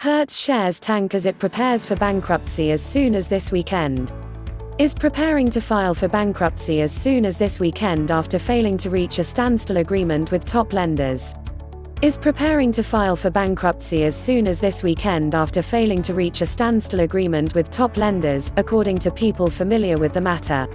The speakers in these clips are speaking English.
Hertz shares tank as it prepares for bankruptcy as soon as this weekend. Is preparing to file for bankruptcy as soon as this weekend after failing to reach a standstill agreement with top lenders. Is preparing to file for bankruptcy as soon as this weekend after failing to reach a standstill agreement with top lenders, according to people familiar with the matter.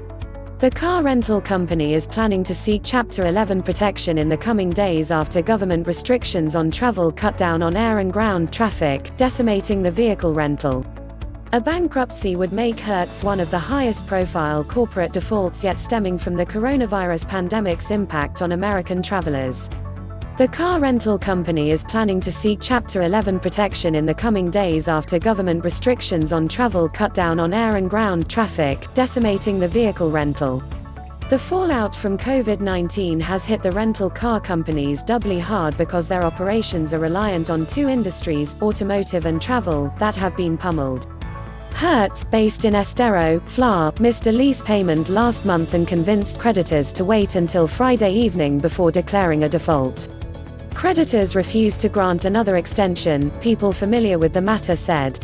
The car rental company is planning to seek Chapter 11 protection in the coming days after government restrictions on travel cut down on air and ground traffic, decimating the vehicle rental. A bankruptcy would make Hertz one of the highest-profile corporate defaults yet, stemming from the coronavirus pandemic's impact on American travelers. The car rental company is planning to seek Chapter 11 protection in the coming days after government restrictions on travel cut down on air and ground traffic, decimating the vehicle rental. The fallout from COVID-19 has hit the rental car companies doubly hard because their operations are reliant on two industries, automotive and travel, that have been pummeled. Hertz, based in Estero, FLA, missed a lease payment last month and convinced creditors to wait until Friday evening before declaring a default. Creditors refused to grant another extension, people familiar with the matter said.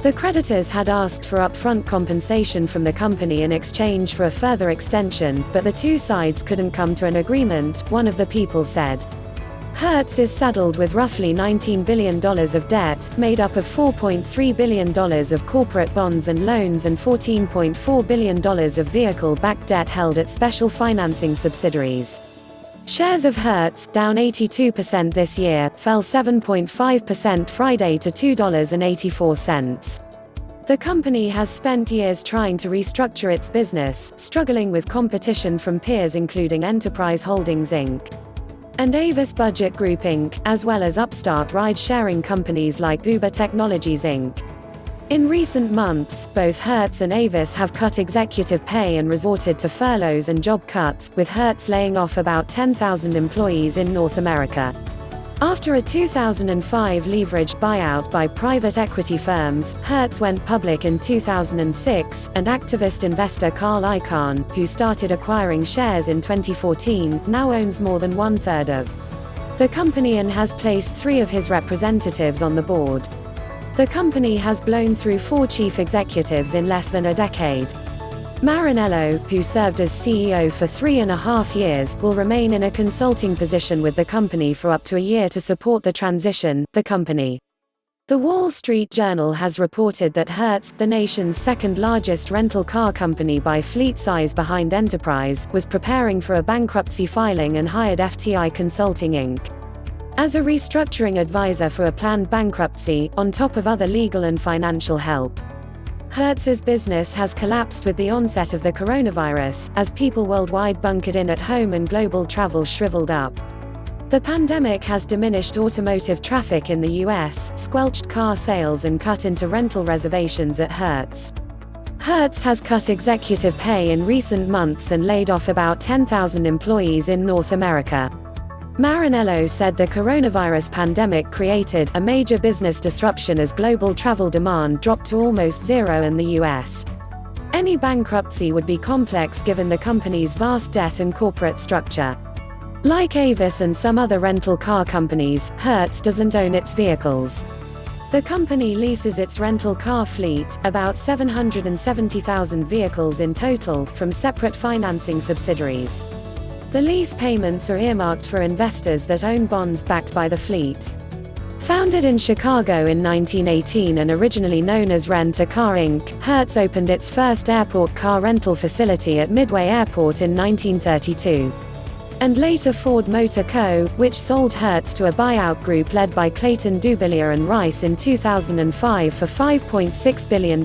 The creditors had asked for upfront compensation from the company in exchange for a further extension, but the two sides couldn't come to an agreement, one of the people said. Hertz is saddled with roughly $19 billion of debt, made up of $4.3 billion of corporate bonds and loans and $14.4 billion of vehicle-backed debt held at special financing subsidiaries. Shares of Hertz, down 82% this year, fell 7.5% Friday to $2.84. The company has spent years trying to restructure its business, struggling with competition from peers including Enterprise Holdings Inc. and Avis Budget Group Inc., as well as upstart ride-sharing companies like Uber Technologies Inc. In recent months, both Hertz and Avis have cut executive pay and resorted to furloughs and job cuts, with Hertz laying off about 10,000 employees in North America. After a 2005 leveraged buyout by private equity firms, Hertz went public in 2006, and activist investor Carl Icahn, who started acquiring shares in 2014, now owns more than one-third of the company and has placed 3 of his representatives on the board. The company has blown through 4 chief executives in less than a decade. Marinello, who served as CEO for 3.5 years, will remain in a consulting position with the company for up to a year to support the transition, the company. The Wall Street Journal has reported that Hertz, the nation's second-largest rental car company by fleet size behind Enterprise, was preparing for a bankruptcy filing and hired FTI Consulting Inc. as a restructuring advisor for a planned bankruptcy, on top of other legal and financial help. Hertz's business has collapsed with the onset of the coronavirus, as people worldwide bunkered in at home and global travel shriveled up. The pandemic has diminished automotive traffic in the US, squelched car sales and cut into rental reservations at Hertz. Hertz has cut executive pay in recent months and laid off about 10,000 employees in North America. Marinello said the coronavirus pandemic created a major business disruption as global travel demand dropped to almost zero in the US. Any bankruptcy would be complex given the company's vast debt and corporate structure. Like Avis and some other rental car companies, Hertz doesn't own its vehicles. The company leases its rental car fleet, about 770,000 vehicles in total, from separate financing subsidiaries. The lease payments are earmarked for investors that own bonds backed by the fleet. Founded in Chicago in 1918 and originally known as Rent-A-Car Inc., Hertz opened its first airport car rental facility at Midway Airport in 1932. And later Ford Motor Co., which sold Hertz to a buyout group led by Clayton Dubilier and Rice in 2005 for $5.6 billion.